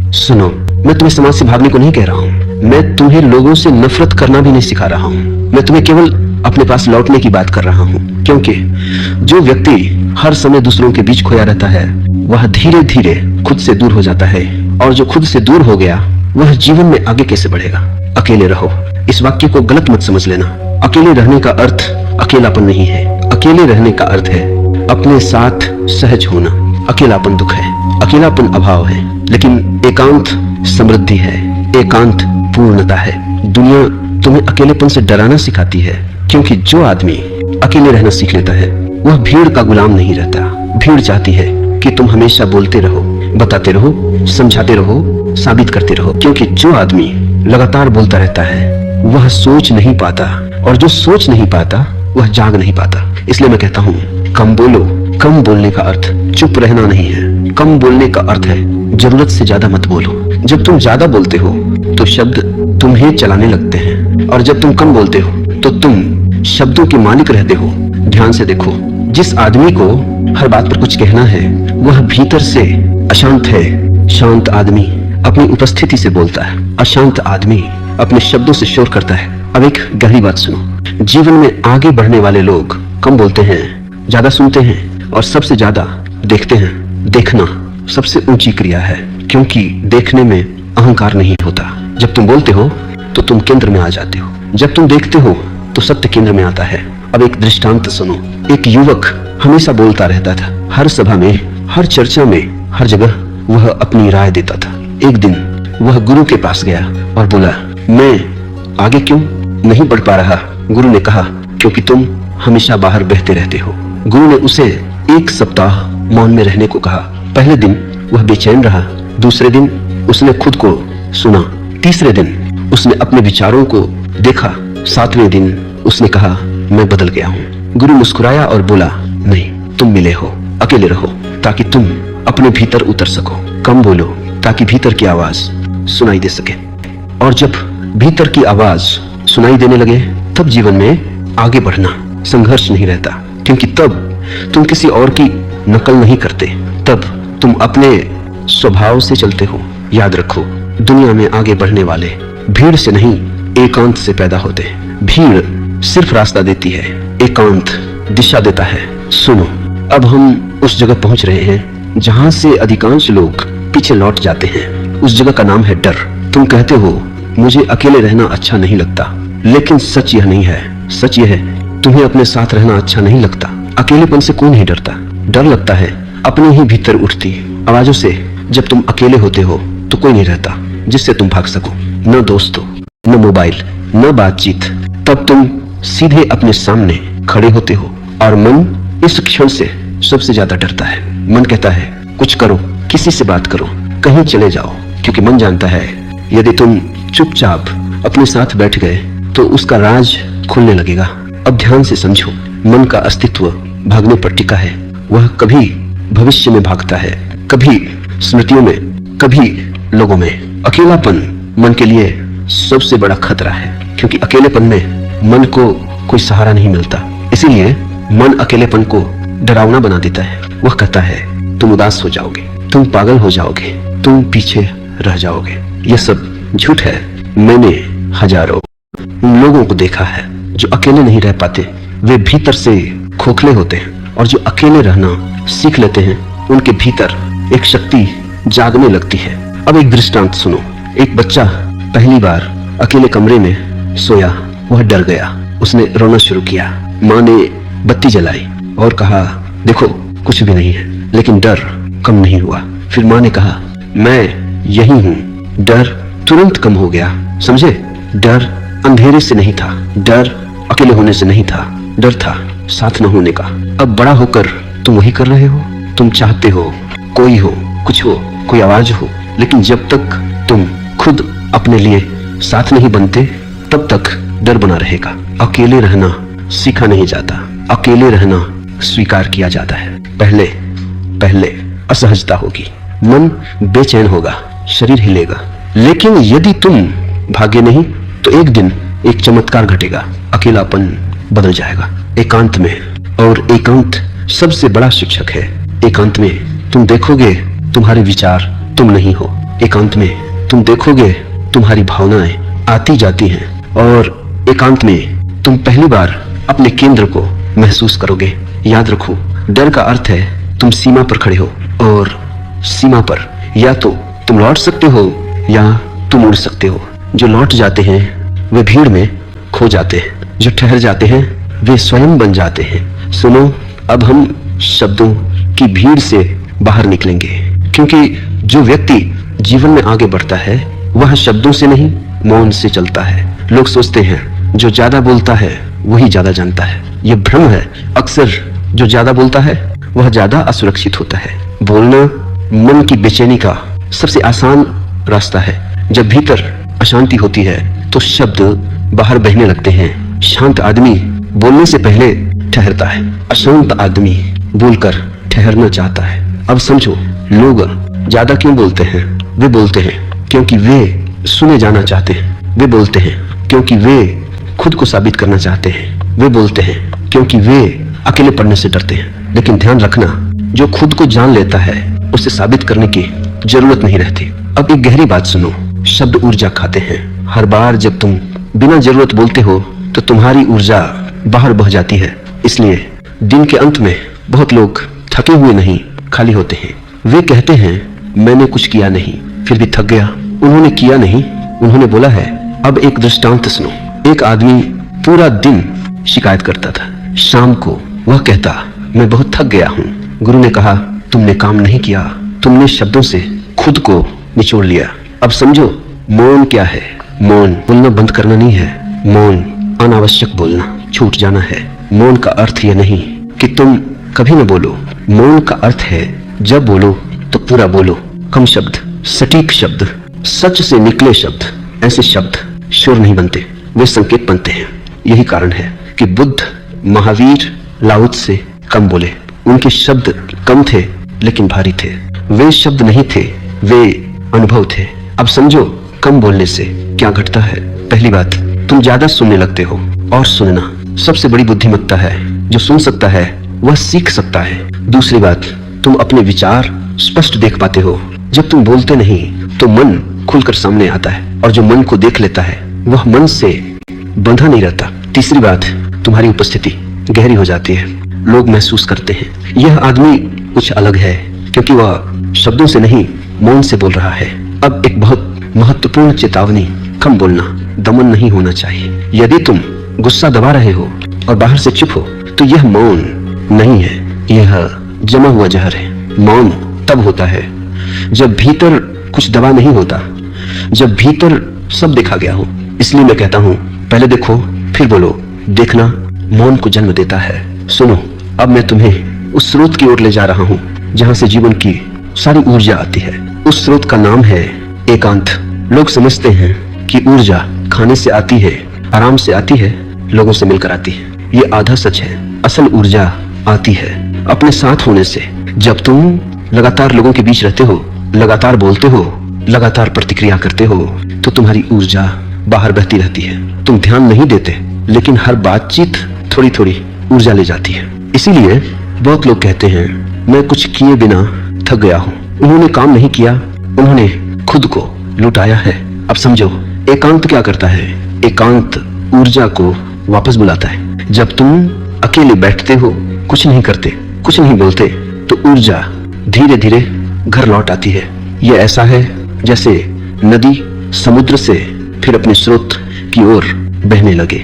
सुनो, मैं तुम्हें समाज से भागने को नहीं कह रहा हूँ। मैं तुम्हें लोगों से नफरत करना भी नहीं सिखा रहा हूँ। मैं तुम्हें केवल अपने पास लौटने की बात कर रहा हूँ, क्योंकि जो व्यक्ति हर समय दूसरों के बीच खोया रहता है वह धीरे धीरे खुद से दूर हो जाता है, और जो खुद से दूर हो गया वह जीवन में आगे कैसे बढ़ेगा। अकेले रहो, इस वाक्य को गलत मत समझ लेना। अकेले रहने का अर्थ अकेलापन नहीं है। अकेले रहने का अर्थ है अपने साथ सहज होना। अकेलापन दुख है, अकेलापन अभाव है, लेकिन एकांत समृद्धि है, एकांत पूर्णता है। दुनिया तुम्हें अकेलेपन से डराना सिखाती है, क्योंकि जो आदमी अकेले रहना सीख लेता है वह भीड़ का गुलाम नहीं रहता। भीड़ चाहती है कि तुम हमेशा बोलते रहो, बताते रहो, समझाते रहो, साबित करते रहो, क्योंकि जो आदमी लगातार बोलता रहता है वह सोच नहीं पाता, और जो सोच नहीं पाता वह जाग नहीं पाता। इसलिए मैं कहता हूँ, कम बोलो। कम बोलने का अर्थ चुप रहना नहीं है। कम बोलने का अर्थ है जरूरत से ज्यादा मत बोलो। जब तुम ज्यादा बोलते हो तो शब्द तुम्हें चलाने लगते हैं, और जब तुम कम बोलते हो तो तुम शब्दों के मालिक रहते हो। ध्यान से देखो, जिस आदमी को हर बात पर कुछ कहना है वह भीतर से अशांत है। शांत आदमी अपनी उपस्थिति से बोलता है, अशांत आदमी अपने शब्दों से शोर करता है। अब एक गहरी बात सुनो, जीवन में आगे बढ़ने वाले लोग कम बोलते हैं, ज्यादा सुनते हैं और सबसे ज्यादा देखते हैं। देखना सबसे ऊंची क्रिया है, क्योंकि देखने में अहंकार नहीं होता। जब तुम बोलते हो तो तुम केंद्र में आ जाते हो, जब तुम देखते हो तो सत्य केंद्र में आता है। अब एक दृष्टांत सुनो। एक युवक हमेशा बोलता रहता था, हर सभा में, हर चर्चा में, हर जगह वह अपनी राय देता था। एक दिन वह गुरु के पास गया और बोला, मैं आगे क्यों नहीं बढ़ पा रहा। गुरु ने कहा, क्योंकि तुम हमेशा बाहर बहते रहते हो। गुरु ने उसे 1 सप्ताह मौन में रहने को कहा। पहले दिन वह बेचैन रहा, दूसरे दिन उसने खुद को सुना, तीसरे दिन उसने अपने विचारों को देखा, 7वें दिन उसने कहा, मैं बदल गया हूँ। गुरु मुस्कुराया और बोला, नहीं, तुम मिले हो। अकेले रहो ताकि तुम अपने भीतर उतर सको। कम बोलो ताकि भीतर की आवाज सुनाई दे सके। और जब भीतर की आवाज सुनाई देने लगे तब जीवन में आगे बढ़ना, संघर्ष नहीं रहता, क्योंकि तब तुम किसी और की नकल नहीं करते, तब तुम अपने स्वभाव से चलते हो। याद रखो, दुनिया में आगे बढ़ने वाले भीड़ से नहीं, एकांत से पैदा होते। भीड़ सिर्फ रास्ता देती है, एकांत दिशा देता है। सुनो, अब हम उस जगह पहुंच रहे हैं जहां से अधिकांश लोग पीछे लौट जाते हैं। उस जगह का नाम है डर। तुम कहते हो, मुझे अकेले रहना अच्छा नहीं लगता, लेकिन सच यह नहीं है। सच यह है, तुम्हें अपने साथ रहना अच्छा नहीं लगता। अकेलेपन से कौन नहीं डरता। डर लगता है अपने ही भीतर उठती आवाजों से। जब तुम अकेले होते हो तो कोई नहीं रहता जिससे तुम भाग सको, न दोस्तों, न मोबाइल, न बातचीत। तब तुम सीधे अपने सामने खड़े होते हो, और मन इस क्षण से सबसे ज्यादा डरता है। मन कहता है, कुछ करो, किसी से बात करो, कहीं चले जाओ, क्योंकि मन जानता है यदि तुम चुपचाप अपने साथ बैठ गए तो उसका राज खुलने लगेगा। अब ध्यान से समझो, मन का अस्तित्व भागने पर टिका है। वह कभी भविष्य में भागता है, कभी स्मृतियों में, कभी लोगों में। अकेलापन मन के लिए सबसे बड़ा खतरा है, क्योंकि अकेलेपन में मन को कोई सहारा नहीं मिलता। इसीलिए मन अकेलेपन को डरावना बना देता है। वह कहता है, तुम उदास हो जाओगे, तुम पागल हो जाओगे, तुम पीछे रह जाओगे। यह सब झूठ है। मैंने हजारों उन लोगों को देखा है जो अकेले नहीं रह पाते। वे भीतर से खोखले होते हैं, और जो अकेले रहना सीख लेते हैं उनके भीतर एक शक्ति जागने लगती है। अब एक दृष्टांत सुनो। एक बच्चा पहली बार अकेले कमरे में सोया, वह डर गया, उसने रोना शुरू किया। माँ ने बत्ती जलाई और कहा, देखो कुछ भी नहीं है, लेकिन डर कम नहीं हुआ। फिर माँ ने कहा, मैं यही हूँ। डर तुरंत कम हो गया। समझे, डर अंधेरे से नहीं था, डर अकेले होने से नहीं था, डर था साथ न होने का। अब बड़ा होकर तुम वही कर रहे हो। तुम चाहते हो कोई हो, कुछ हो, कोई आवाज हो, लेकिन जब तक तुम खुद अपने लिए साथ नहीं बनते तब तक डर बना रहेगा। अकेले रहना सीखा नहीं जाता, अकेले रहना स्वीकार किया जाता है। पहले पहले असहजता होगी, मन बेचैन होगा, शरीर हिलेगा, लेकिन यदि तुम भागे नहीं तो एक दिन एक चमत्कार घटेगा। अकेलापन बदल जाएगा एकांत में, और एकांत सबसे बड़ा शिक्षक है। एकांत में तुम देखोगे तुम्हारे विचार तुम नहीं हो, एकांत में तुम देखोगे तुम्हारी भावनाएं आती जाती हैं, और एकांत में तुम पहली बार अपने केंद्र को महसूस करोगे। याद रखो, डर का अर्थ है तुम सीमा पर खड़े हो, और सीमा पर या तो तुम लौट सकते हो या तुम उड़ सकते हो। जो लौट जाते हैं वे भीड़ में खो जाते हैं, जो ठहर जाते हैं वे स्वयं बन जाते हैं। सुनो, अब हम शब्दों की भीड़ से बाहर निकलेंगे, क्योंकि जो व्यक्ति जीवन में आगे बढ़ता है वह शब्दों से नहीं मौन से चलता है। लोग सोचते हैं जो ज्यादा बोलता है वही ज्यादा जानता है। यह भ्रम है। अक्सर जो ज्यादा बोलता है वह ज्यादा असुरक्षित होता है। बोलना मन की बेचैनी का सबसे आसान रास्ता है। जब भीतर अशांति होती है तो शब्द बाहर बहने लगते हैं। शांत आदमी बोलने से पहले ठहरता है, अशांत आदमी बोलकर ठहरना चाहता है। अब समझो, लोग ज्यादा क्यों बोलते हैं? वे बोलते हैं क्योंकि वे सुने जाना चाहते हैं। वे बोलते हैं क्योंकि वे खुद को साबित करना चाहते हैं। वे बोलते हैं क्योंकि वे अकेले पड़ने से डरते हैं। लेकिन ध्यान रखना, जो खुद को जान लेता है उसे साबित करने की जरूरत नहीं रहती। अब एक गहरी बात सुनो, शब्द ऊर्जा खाते हैं। हर बार जब तुम बिना जरूरत बोलते हो तो तुम्हारी ऊर्जा बाहर बह जाती है। इसलिए दिन के अंत में बहुत लोग थके हुए नहीं, खाली होते हैं। वे कहते हैं मैंने कुछ किया नहीं, फिर भी थक गया। उन्होंने किया नहीं, उन्होंने बोला है। अब एक दृष्टांत सुनो। एक आदमी पूरा दिन शिकायत करता था। शाम को वह कहता मैं बहुत थक गया हूँ। गुरु ने कहा तुमने काम नहीं किया, तुमने शब्दों से खुद को निचोड़ लिया। अब समझो, मौन क्या है? मौन बोलना बंद करना नहीं है। मौन अनावश्यक बोलना छूट जाना है। मौन का अर्थ यह नहीं कि तुम कभी न बोलो। मौन का अर्थ है जब बोलो तो पूरा बोलो। कम शब्द, सटीक शब्द, सच से निकले शब्द। ऐसे शब्द शोर नहीं बनते, वे संकेत बनते हैं। यही कारण है कि बुद्ध, महावीर, लाओ से कम बोले। उनके शब्द कम थे लेकिन भारी थे। वे शब्द नहीं थे, वे अनुभव थे। अब समझो, कम बोलने से क्या घटता है। पहली बात, तुम ज्यादा सुनने लगते हो, और सुनना सबसे बड़ी बुद्धिमत्ता है। जो सुन सकता है वह सीख सकता है। दूसरी बात, तुम अपने विचार स्पष्ट देख पाते हो। जब तुम बोलते नहीं तो मन खुलकर सामने आता है, और जो मन को देख लेता है वह मन से बंधा नहीं रहता। तीसरी बात, तुम्हारी उपस्थिति गहरी हो जाती है। लोग महसूस करते हैं यह आदमी कुछ अलग है, क्योंकि वह शब्दों से नहीं मौन से बोल रहा है। अब एक बहुत महत्वपूर्ण चेतावनी, कम बोलना दमन नहीं होना चाहिए। यदि तुम गुस्सा दबा रहे हो और बाहर से चुप हो तो यह मौन नहीं है, यह जमा हुआ जहर है। मौन तब होता है जब भीतर कुछ दबा नहीं होता, जब भीतर सब देखा गया हो। इसलिए मैं कहता हूँ, पहले देखो फिर बोलो। देखना मौन को जन्म देता है। सुनो, अब मैं तुम्हें उस स्रोत की ओर ले जा रहा हूँ जहाँ से जीवन की सारी ऊर्जा आती है। उस स्रोत का नाम है एकांत। लोग समझते हैं कि ऊर्जा खाने से आती है, आराम से आती है, लोगों से मिलकर आती है। ये आधा सच है। असल ऊर्जा आती है अपने साथ होने से। जब तुम लगातार लोगों के बीच रहते हो, लगातार बोलते हो, लगातार प्रतिक्रिया करते हो, तो तुम्हारी ऊर्जा बाहर बहती रहती है। तुम ध्यान नहीं देते, लेकिन हर बातचीत थोड़ी थोड़ी ऊर्जा ले जाती है। इसीलिए बहुत लोग कहते हैं मैं कुछ किए बिना थक गया हूँ। उन्होंने काम नहीं किया, उन्होंने खुद को लुटाया है। अब समझो, एकांत क्या करता है? एकांत ऊर्जा को वापस बुलाता है। जब तुम अकेले बैठते हो, कुछ नहीं करते, कुछ नहीं बोलते, तो ऊर्जा धीरे धीरे घर लौट आती है। यह ऐसा है जैसे नदी समुद्र से फिर अपने स्रोत की ओर बहने लगे।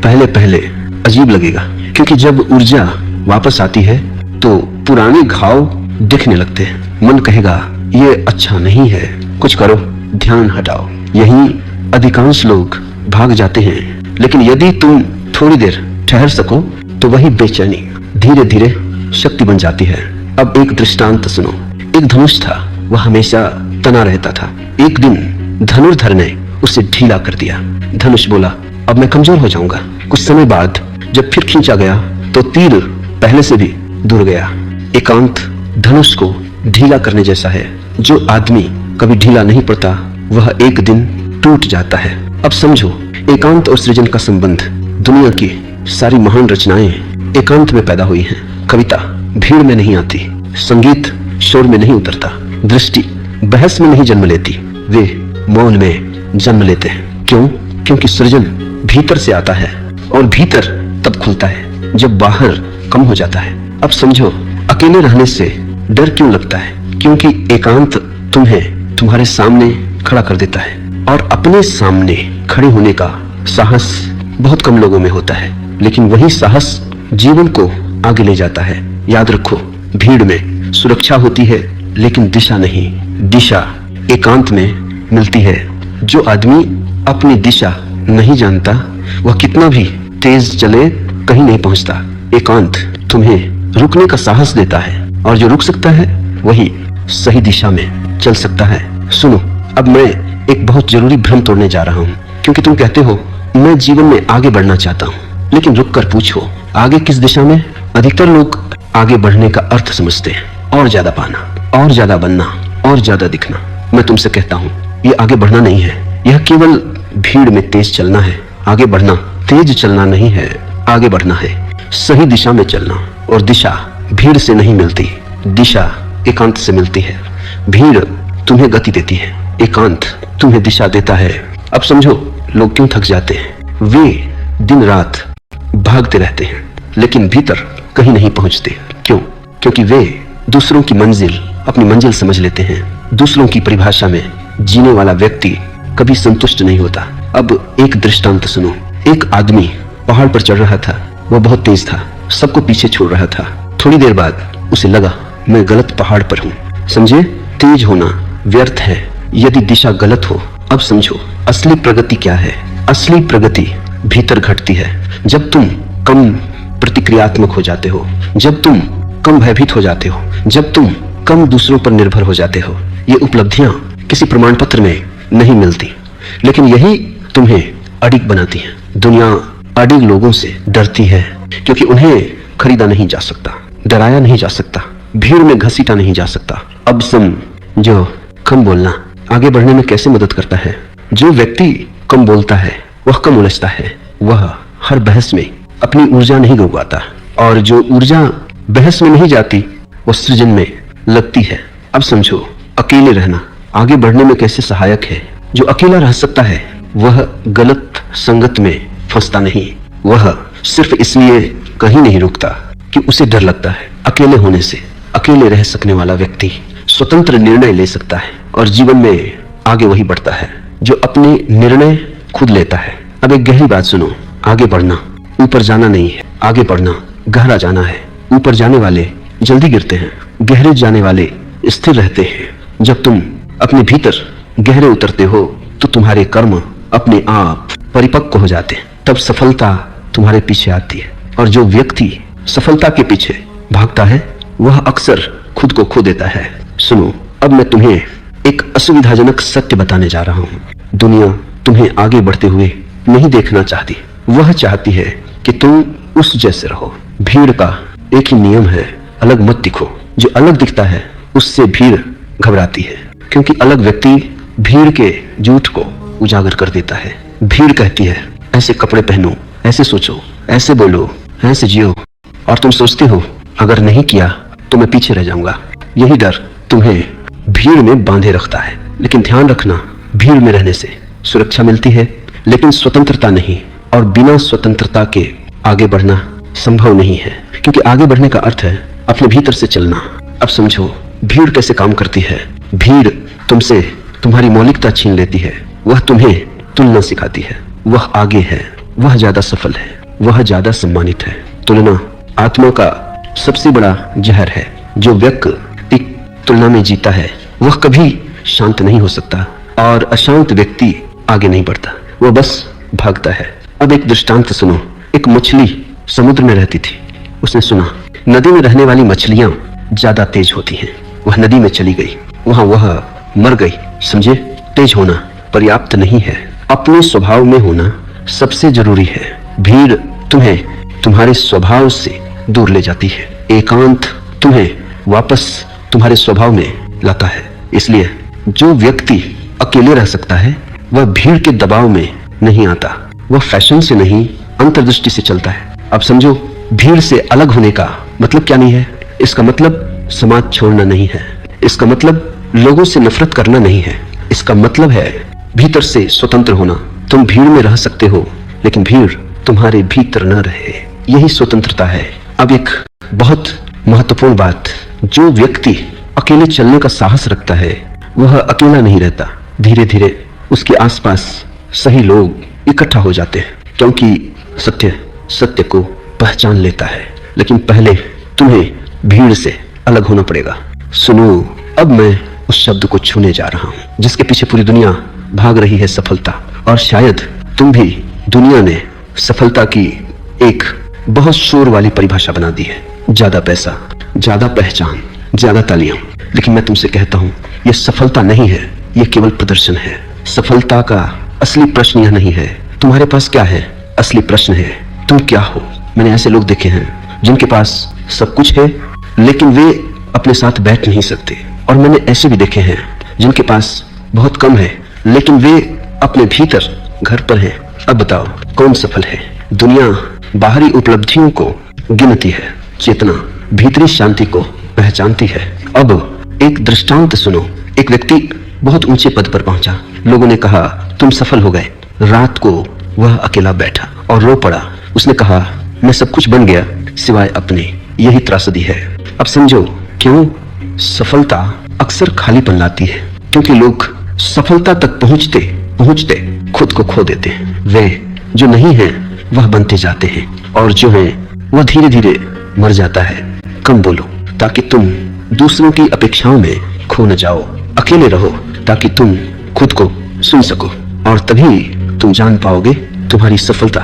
पहले पहले अजीब लगेगा, क्योंकि जब ऊर्जा वापस आती है तो पुराने घाव दिखने लगते हैं। मन कहेगा ये अच्छा नहीं है, कुछ करो, ध्यान हटाओ। यही अधिकांश लोग भाग जाते हैं। लेकिन यदि तुम थोड़ी देर ठहर सको तो वही बेचैनी धीरे धीरे शक्ति बन जाती है। अब एक दृष्टांत सुनो। एक धनुष था, वह हमेशा तना रहता था। एक दिन धनुर्धर ने उसे ढीला कर दिया। धनुष बोला अब मैं कमजोर हो जाऊंगा। कुछ समय बाद जब फिर खींचा गया तो तीर पहले से भी दूर गया। एकांत धनुष को ढीला करने जैसा है। जो आदमी कभी ढीला नहीं पड़ता वह एक दिन टूट जाता है। अब समझो, एकांत और सृजन का संबंध। दुनिया की सारी महान रचनाएं एकांत में पैदा हुई हैं। कविता भीड़ में नहीं आती, संगीत शोर में नहीं उतरता, दृष्टि बहस में नहीं जन्म लेती, वे मौन में जन्म लेते हैं। क्यों? क्योंकि सृजन भीतर से आता है और भीतर तब खुलता है जब बाहर कम हो जाता है। अब समझो, अकेले रहने से डर क्यों लगता है? क्योंकि एकांत तुम्हें तुम्हारे सामने खड़ा कर देता है और अपने सामने खड़े होने का साहस बहुत कम लोगों में होता है, लेकिन वही साहस जीवन को आगे ले जाता है। याद रखो, भीड़ में सुरक्षा होती है लेकिन दिशा नहीं। दिशा एकांत में मिलती है। जो आदमी अपनी दिशा नहीं जानता वह कितना भी तेज चले कहीं नहीं पहुंचता। एकांत तुम्हें रुकने का साहस देता है और जो रुक सकता है वही सही दिशा में चल सकता है। सुनो, अब मैं एक बहुत जरूरी भ्रम तोड़ने जा रहा हूँ, क्योंकि तुम कहते हो मैं जीवन में आगे बढ़ना चाहता हूँ, लेकिन रुक कर पूछो आगे किस दिशा में? अधिकतर लोग आगे बढ़ने का अर्थ समझते हैं और ज्यादा पाना, और ज्यादा बनना, और ज्यादा दिखना। मैं तुमसे कहता हूँ ये आगे बढ़ना नहीं है, यह केवल भीड़ में तेज चलना है। आगे बढ़ना तेज चलना नहीं है, आगे बढ़ना है सही दिशा में चलना। और दिशा भीड़ से नहीं मिलती, दिशा एकांत से मिलती है। भीड़ तुम्हें गति देती है, एकांत तुम्हें दिशा देता है। अब समझो लोग क्यों थक जाते हैं। वे दिन रात भागते रहते हैं लेकिन भीतर कहीं नहीं पहुंचते। क्यों? क्योंकि वे दूसरों की मंजिल अपनी मंजिल समझ लेते हैं। दूसरों की परिभाषा में जीने वाला व्यक्ति कभी संतुष्ट नहीं होता। अब एक दृष्टांत सुनो। एक आदमी पहाड़ पर चढ़ रहा था, वह बहुत तेज था, सबको पीछे छोड़ रहा था। थोड़ी देर बाद उसे लगा मैं गलत पहाड़ पर हूँ। समझे, तेज होना व्यर्थ है यदि दिशा गलत हो। अब समझो असली प्रगति क्या है। असली प्रगति भीतर घटती है जब तुम कम प्रतिक्रियात्मक हो जाते हो, जब तुम कम भयभीत हो जाते हो, जब तुम कम दूसरों पर निर्भर हो जाते हो। ये उपलब्धियां किसी प्रमाण पत्र में नहीं मिलती, लेकिन यही तुम्हें अडिग बनाती है। दुनिया अडिग लोगों से डरती है क्योंकि उन्हें खरीदा नहीं जा सकता, डराया नहीं जा सकता, भीड़ में घसीटा नहीं जा सकता। अब समझो कम बोलना आगे बढ़ने में कैसे मदद करता है। जो व्यक्ति कम बोलता है वह कम उलझता है, वह हर बहस में अपनी ऊर्जा नहीं गंवाता, और जो ऊर्जा बहस में नहीं जाती वह सृजन में लगती है। अब समझो अकेले रहना आगे बढ़ने में कैसे सहायक है। जो अकेला रह सकता है वह गलत संगत में फंसता नहीं, वह सिर्फ इसलिए कहीं नहीं रुकता कि उसे डर लगता है। अकेले होने से अकेले रह सकने वाला व्यक्ति स्वतंत्र निर्णय ले सकता है और जीवन में आगे वही बढ़ता है जो अपने निर्णय खुद लेता है। अब एक गहरी बात सुनो, आगे बढ़ना ऊपर जाना नहीं है, आगे बढ़ना गहरा जाना है। ऊपर जाने वाले जल्दी गिरते हैं, गहरे जाने वाले स्थिर रहते हैं। जब तुम अपने भीतर गहरे उतरते हो तो तुम्हारे कर्म अपने आप परिपक्व हो जाते हैं, तब सफलता तुम्हारे पीछे आती है। और जो व्यक्ति सफलता के पीछे भागता है वह अक्सर खुद को खो देता है। सुनो, अब मैं तुम्हें एक असुविधाजनक सत्य बताने जा रहा हूँ। दुनिया तुम्हें आगे बढ़ते हुए नहीं देखना चाहती, वह चाहती है कि तुम उस जैसे रहो। भीड़ का एक ही नियम है, अलग मत दिखो। जो अलग दिखता है उससे भीड़ घबराती है, क्योंकि अलग व्यक्ति भीड़ के झूठ को उजागर कर देता है। भीड़ कहती है ऐसे कपड़े पहनो, ऐसे सोचो, ऐसे बोलो, ऐसे जियो, और तुम सोचते हो अगर नहीं किया तो मैं पीछे रह जाऊंगा। यही डर तुम्हें भीड़ में बांधे रखता है। लेकिन ध्यान रखना, भीड़ में रहने से सुरक्षा मिलती है लेकिन स्वतंत्रता नहीं, और बिना स्वतंत्रता के आगे बढ़ना संभव नहीं है, क्योंकि आगे बढ़ने का अर्थ है अपने भीतर से चलना। अब समझो भीड़ कैसे काम करती है। भीड़ तुमसे तुम्हारी मौलिकता छीन लेती है, वह तुम्हें तुलना सिखाती है। वह आगे है, वह ज्यादा सफल है, वह ज्यादा सम्मानित है। तुलना आत्मा का सबसे बड़ा जहर है। जो व्यक्ति तुलना में जीता है वह कभी शांत नहीं हो सकता, और अशांत व्यक्ति आगे नहीं बढ़ता, वह बस भागता है। अब एक दृष्टांत सुनो। एक मछली समुद्र में रहती थी। उसने सुना नदी में रहने वाली मछलियां ज्यादा तेज होती हैं। वह नदी में चली गई, वहां वह मर गई। समझे, तेज होना पर्याप्त नहीं है, अपने स्वभाव में होना सबसे जरूरी है। भीड़ तुम्हें तुम्हारे स्वभाव से दूर ले जाती है, एकांत तुम्हें वापस तुम्हारे स्वभाव में लाता है। इसलिए जो व्यक्ति अकेले रह सकता है वह भीड़ के दबाव में नहीं आता, वह फैशन से नहीं अंतर्दृष्टि से चलता है। अब समझो भीड़ से अलग होने का मतलब क्या नहीं है। इसका मतलब समाज छोड़ना नहीं है, इसका मतलब लोगों से नफरत करना नहीं है। इसका मतलब है भीतर से स्वतंत्र होना। तुम भीड़ में रह सकते हो, लेकिन भीड़ तुम्हारे भीतर न रहे। यही स्वतंत्रता है। अब एक बहुत महत्वपूर्ण बात, जो व्यक्ति अकेले चलने का साहस रखता है वह अकेला नहीं रहता। धीरे धीरे उसके आसपास सही लोग इकट्ठा हो जाते हैं, क्योंकि सत्य को पहचान लेता है। लेकिन पहले तुम्हें भीड़ से अलग होना पड़ेगा। सुनो, अब मैं उस शब्द को छूने जा रहा हूं जिसके पीछे पूरी दुनिया भाग रही है, सफलता। और शायद तुम भी, दुनिया ने सफलता की एक बहुत शोर वाली परिभाषा बना दी है। ज्यादा पैसा, ज्यादा पहचान, ज्यादा तालियां। लेकिन मैं तुमसे कहता हूं, यह सफलता नहीं है, यह केवल प्रदर्शन है। सफलता का असली प्रश्न यह नहीं है तुम्हारे पास क्या है, असली प्रश्न है तुम क्या हो। मैंने ऐसे लोग देखे हैं जिनके पास सब कुछ है लेकिन वे अपने साथ बैठ नहीं सकते, और मैंने ऐसे भी देखे हैं जिनके पास बहुत कम है लेकिन वे अपने भीतर घर पर हैं। अब बताओ कौन सफल है? दुनिया बाहरी उपलब्धियों को गिनती है, चेतना भीतरी शांति को पहचानती है। अब एक दृष्टांत सुनो। एक व्यक्ति बहुत ऊंचे पद पर पहुंचा। लोगों ने कहा तुम सफल हो गए। रात को वह अकेला बैठा और रो पड़ा। उसने कहा मैं सब कुछ बन गया सिवाय अपने। यही त्रासदी है। अब समझो क्यों सफलता अक्सर खालीपन लाती है, क्योंकि लोग सफलता तक पहुंचते पहुंचते खुद को खो देते हैं। वे जो नहीं है वह बनते जाते हैं, और जो है वह धीरे धीरे मर जाता है। कम बोलो ताकि तुम दूसरों की अपेक्षाओं में खो न जाओ। अकेले रहो ताकि तुम खुद को सुन सको, और तभी तुम जान पाओगे तुम्हारी सफलता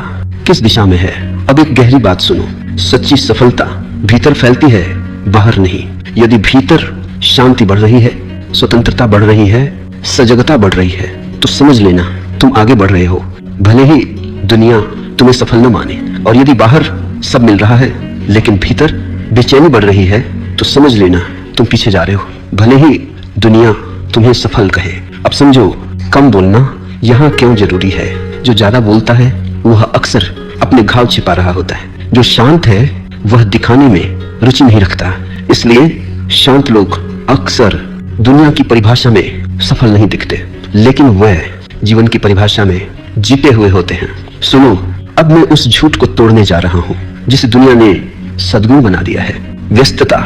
किस दिशा में है। अब एक गहरी बात सुनो, सच्ची सफलता भीतर फैलती है, बाहर नहीं। यदि भीतर शांति बढ़ रही है, स्वतंत्रता बढ़ रही है, सजगता बढ़ रही है, तो समझ लेना तुम आगे बढ़ रहे हो, भले ही दुनिया तुम्हें सफल न माने। और यदि बाहर सब मिल रहा है लेकिन भीतर बेचैनी बढ़ रही है, तो समझ लेना तुम पीछे जा रहे हो, भले ही दुनिया तुम्हें सफल कहे। अब समझो कम बोलना यहाँ क्यों जरूरी है। जो ज्यादा बोलता है वह अक्सर अपने घाव छिपा रहा होता है। जो शांत है वह दिखाने में रुचि नहीं रखता। इसलिए शांत लोग अक्सर दुनिया की परिभाषा में सफल नहीं दिखते, लेकिन वह जीवन की परिभाषा में जीते हुए होते हैं। सुनो, अब मैं उस झूठ को तोड़ने जा रहा हूँ जिसे दुनिया ने सद्गुण बना दिया है, व्यस्तता।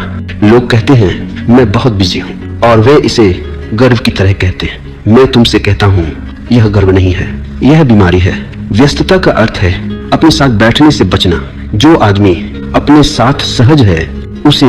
लोग कहते हैं मैं बहुत बिजी हूँ, और वे इसे गर्व की तरह कहते हैं। मैं तुमसे कहता हूँ यह गर्व नहीं है, यह बीमारी है। व्यस्तता का अर्थ है अपने साथ बैठने से बचना। जो आदमी अपने साथ सहज है उसे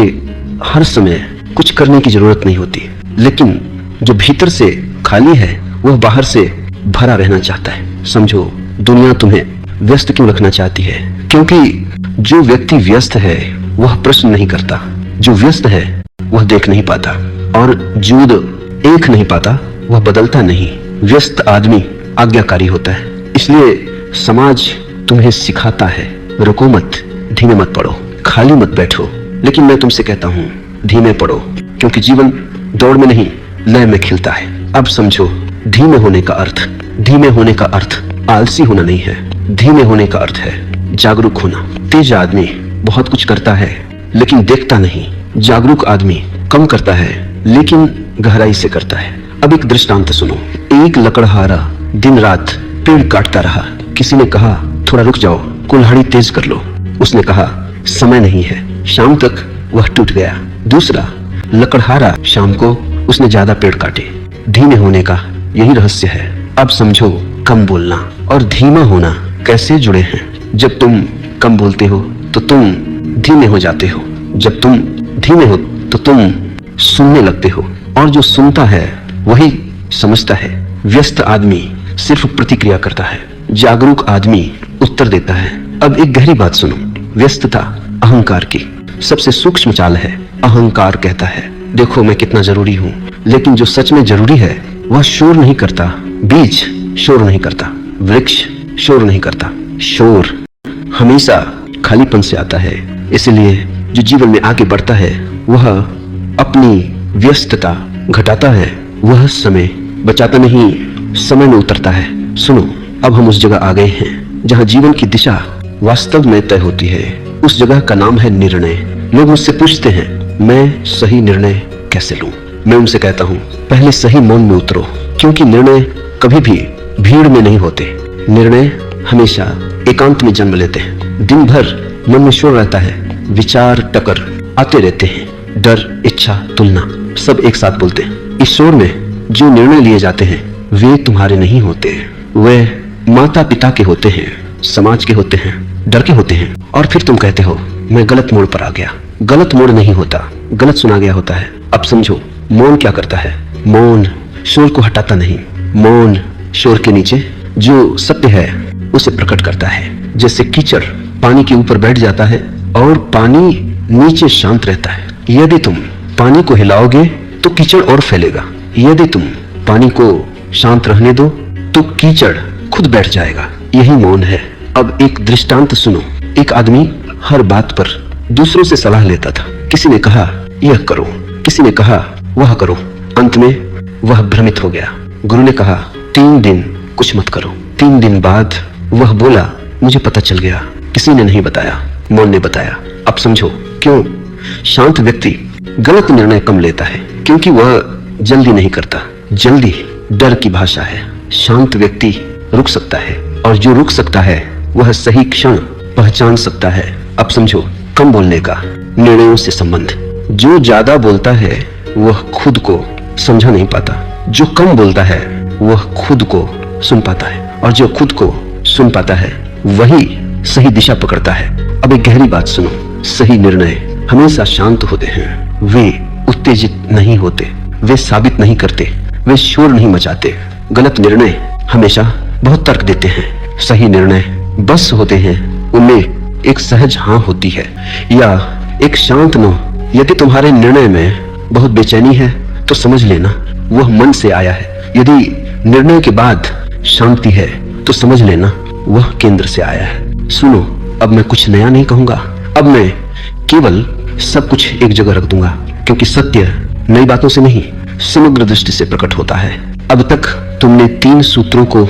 हर समय कुछ करने की जरूरत नहीं होती, लेकिन जो भीतर से खाली है वह बाहर से भरा रहना चाहता है। समझो दुनिया तुम्हें व्यस्त क्यों रखना चाहती है? क्योंकि जो व्यक्ति व्यस्त है वह प्रश्न नहीं करता, जो व्यस्त है वह देख नहीं पाता, और जो देख नहीं पाता वह बदलता नहीं। व्यस्त आदमी आज्ञाकारी होता है। इसलिए समाज तुम्हें सिखाता है रुको मत, धीमे मत पढ़ो, खाली मत बैठो। लेकिन मैं तुमसे कहता हूँ धीमे पढ़ो, क्योंकि जीवन दौड़ में नहीं लय में खिलता है। अब समझो धीमे होने का अर्थ आलसी होना नहीं है। धीमे होने का अर्थ है जागरूक होना। तेज आदमी बहुत कुछ करता है लेकिन देखता नहीं। जागरूक आदमी कम करता है लेकिन गहराई से करता है। अब एक दृष्टांत सुनो। एक लकड़हारा दिन रात पेड़ काटता रहा। किसी ने कहा थोड़ा रुक जाओ, कुल्हाड़ी तेज कर लो। उसने कहा समय नहीं है। शाम तक वह टूट गया। दूसरा लकड़हारा, शाम को उसने ज्यादा पेड़ काटे। धीमे होने का यही रहस्य है। अब समझो कम बोलना और धीमा होना कैसे जुड़े हैं। जब तुम कम बोलते हो तो तुम धीमे हो जाते हो। जब तुम धीमे हो तो तुम सुनने लगते हो, और जो सुनता है वही समझता है। व्यस्त आदमी सिर्फ प्रतिक्रिया करता है, जागरूक आदमी उत्तर देता है। अब एक गहरी बात सुनो। व्यस्तता अहंकार की सबसे सूक्ष्म चाल है। अहंकार कहता है देखो मैं कितना जरूरी हूँ, लेकिन जो सच में जरूरी है वह शोर नहीं करता। बीज शोर नहीं करता, वृक्ष शोर नहीं करता। शोर हमेशा खालीपन से आता है। इसलिए जो जीवन में आगे बढ़ता है वह अपनी व्यस्तता घटाता है, वह समय बचाता नहीं, समय में उतरता है। सुनो, अब हम उस जगह आ गए हैं जहाँ जीवन की दिशा वास्तव में तय होती है। उस जगह का नाम है निर्णय। लोग मुझसे पूछते हैं मैं सही निर्णय कैसे लूं? मैं उनसे कहता हूँ, पहले सही मौन में उतरो, क्योंकि निर्णय कभी भी भीड़ में नहीं होते। निर्णय हमेशा एकांत में जन्म लेते हैं। दिन भर मन में शोर रहता है, विचार टकर आते रहते हैं, डर, इच्छा, तुलना सब एक साथ बोलते हैं। इस शोर में जो निर्णय लिए जाते हैं वे तुम्हारे नहीं होते, वे माता पिता के होते हैं, समाज के होते हैं, डर के होते हैं। और फिर तुम कहते हो मैं गलत मोड़ पर आ गया। गलत मोड़ नहीं होता, गलत सुना गया होता है। अब समझो मौन क्या करता है। मौन शोर को हटाता नहीं, मौन शोर के नीचे जो सत्य है उसे प्रकट करता है। जैसे कीचड़ पानी के ऊपर बैठ जाता है और पानी नीचे शांत रहता है। यदि तुम पानी को हिलाओगे तो कीचड़ और फैलेगा, यदि तुम पानी को शांत रहने दो तो कीचड़ खुद बैठ जाएगा। यही मौन है। अब एक दृष्टांत सुनो। एक आदमी हर बात पर दूसरों से सलाह लेता था। किसी ने कहा यह करो, किसी ने कहा वह करो। अंत में वह भ्रमित हो गया। गुरु ने कहा 3 दिन कुछ मत करो। 3 दिन बाद वह बोला मुझे पता चल गया, किसी ने नहीं बताया, मौन ने बताया। अब समझो क्यों। शांत व्यक्ति गलत निर्णय कम लेता है, क्योंकि वह जल्दी नहीं करता। जल्दी डर की भाषा है। शांत व्यक्ति रुक सकता है, और जो रुक सकता है वह सही क्षण पहचान सकता है। अब समझो कम बोलने का निर्णयों से संबंध। जो ज्यादा बोलता है वह खुद को समझा नहीं पाता, जो कम बोलता है वह खुद को सुन पाता है, और जो खुद को सुन पाता है वही सही दिशा पकड़ता है। अब एक गहरी बात सुनो। सही निर्णय हमेशा शांत होते हैं, वे उत्तेजित नहीं होते, वे साबित नहीं करते, वे शोर नहीं मचाते। गलत निर्णय हमेशा बहुत तर्क देते हैं। सही निर्णय बस होते हैं, उनमें एक सहज हाँ होती है या एक शांत नो। यदि तुम्हारे निर्णय में बहुत बेचैनी है तो समझ लेना वह मन से आया है। यदि निर्णय के बाद शांति है तो समझ लेना वह केंद्र से आया है। सुनो, अब मैं कुछ नया नहीं कहूंगा। अब मैं केवल सब कुछ एक जगह रख दूंगा, क्योंकि सत्य नई बातों से नहीं समग्र दृष्टि से प्रकट होता है। अब तक तुमने 3 सूत्रों को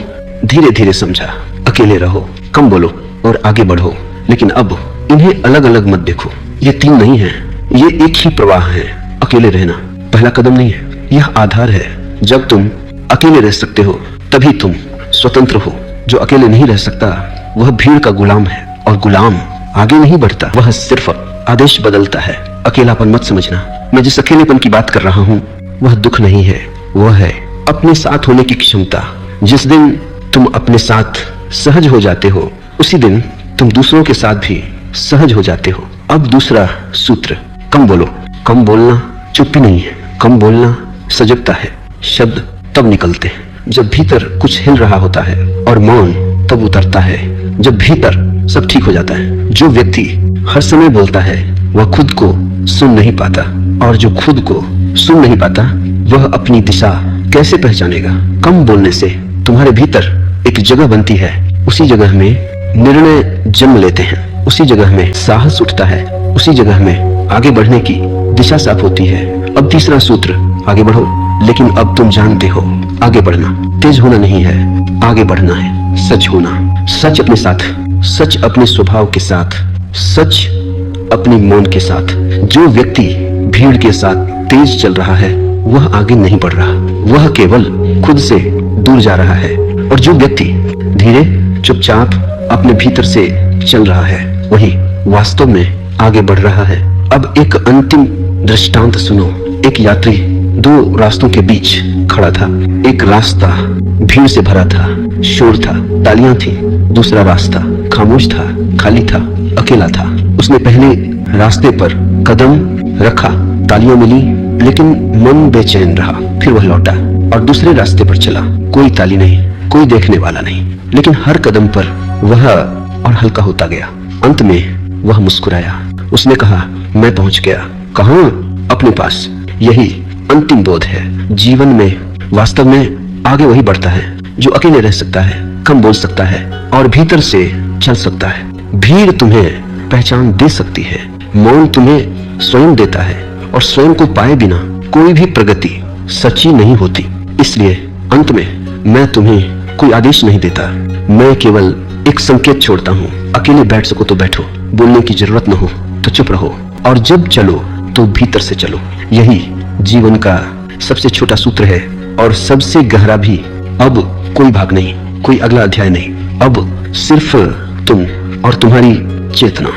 धीरे धीरे समझा। अकेले रहो, कम बोलो और आगे बढ़ो। लेकिन अब इन्हें अलग अलग मत देखो। ये 3 नहीं है, ये एक ही प्रवाह है। अकेले रहना पहला कदम नहीं है, यह आधार है। जब तुम अकेले रह सकते हो तभी तुम स्वतंत्र हो। जो अकेले नहीं रह सकता वह भीड़ का गुलाम है, और गुलाम आगे नहीं बढ़ता, वह सिर्फ आदेश बदलता है। अकेलापन मत समझना। मैं जिस अकेलेपन की बात कर रहा हूँ वह दुख नहीं है, वह है अपने साथ होने की क्षमता। जिस दिन तुम अपने साथ सहज हो जाते हो उसी दिन तुम दूसरों के साथ भी सहज हो जाते हो। अब दूसरा सूत्र, कम बोलो। कम बोलना चुप्पी नहीं है, कम बोलना सजगता है। शब्द तब निकलते हैं जब भीतर कुछ हिल रहा होता है, और मौन तब उतरता है जब भीतर सब ठीक हो जाता है। जो व्यक्ति हर समय बोलता है वह खुद को सुन नहीं पाता, और जो खुद को सुन नहीं पाता वह अपनी दिशा कैसे पहचानेगा। कम बोलने से तुम्हारे भीतर एक जगह बनती है, उसी जगह में निर्णय जन्म लेते हैं, उसी जगह में साहस उठता है, उसी जगह में आगे बढ़ने की दिशा साफ होती है। अब तीसरा सूत्र, आगे बढ़ो। लेकिन अब तुम जानते हो आगे बढ़ना तेज होना नहीं है, आगे बढ़ना है सच होना। सच अपने साथ, सच अपने स्वभाव के साथ, सच अपनी मौन के साथ। जो व्यक्ति भीड़ के साथ तेज चल रहा है वह आगे नहीं बढ़ रहा, वह केवल खुद से दूर जा रहा है। और जो व्यक्ति धीरे चुपचाप अपने भीतर से चल रहा है वही वास्तव में आगे बढ़ रहा है। अब एक अंतिम दृष्टांत सुनो। एक यात्री 2 रास्तों के बीच खड़ा था। एक रास्ता भीड़ से भरा था, शोर था, तालियां थी। दूसरा रास्ता खामोश था, खाली था, अकेला था। उसने पहले रास्ते पर कदम रखा, तालियां मिली, लेकिन मन बेचैन रहा। फिर वह लौटा और दूसरे रास्ते पर चला। कोई ताली नहीं, कोई देखने वाला नहीं, लेकिन हर कदम पर वह और हल्का होता गया। अंत में वह मुस्कुराया। उसने कहा मैं पहुंच गया। कहां? अपने पास। यही अंतिम बोध है। जीवन में वास्तव में आगे वही बढ़ता है जो अकेले रह सकता है, कम बोल सकता है और भीतर से चल सकता है। भीड़ तुम्हें पहचान दे सकती है, मौन तुम्हें स्वयं देता है, और स्वयं को पाए बिना कोई भी प्रगति सच्ची नहीं होती। इसलिए अंत में मैं तुम्हें कोई आदेश नहीं देता, मैं केवल एक संकेत छोड़ता हूँ। अकेले बैठ सको तो बैठो, बोलने की जरूरत न हो तो चुप रहो, और जब चलो तो भीतर से चलो। यही जीवन का सबसे छोटा सूत्र है और सबसे गहरा भी। अब कोई भाग नहीं, कोई अगला अध्याय नहीं, अब सिर्फ तुम और तुम्हारी चेतना।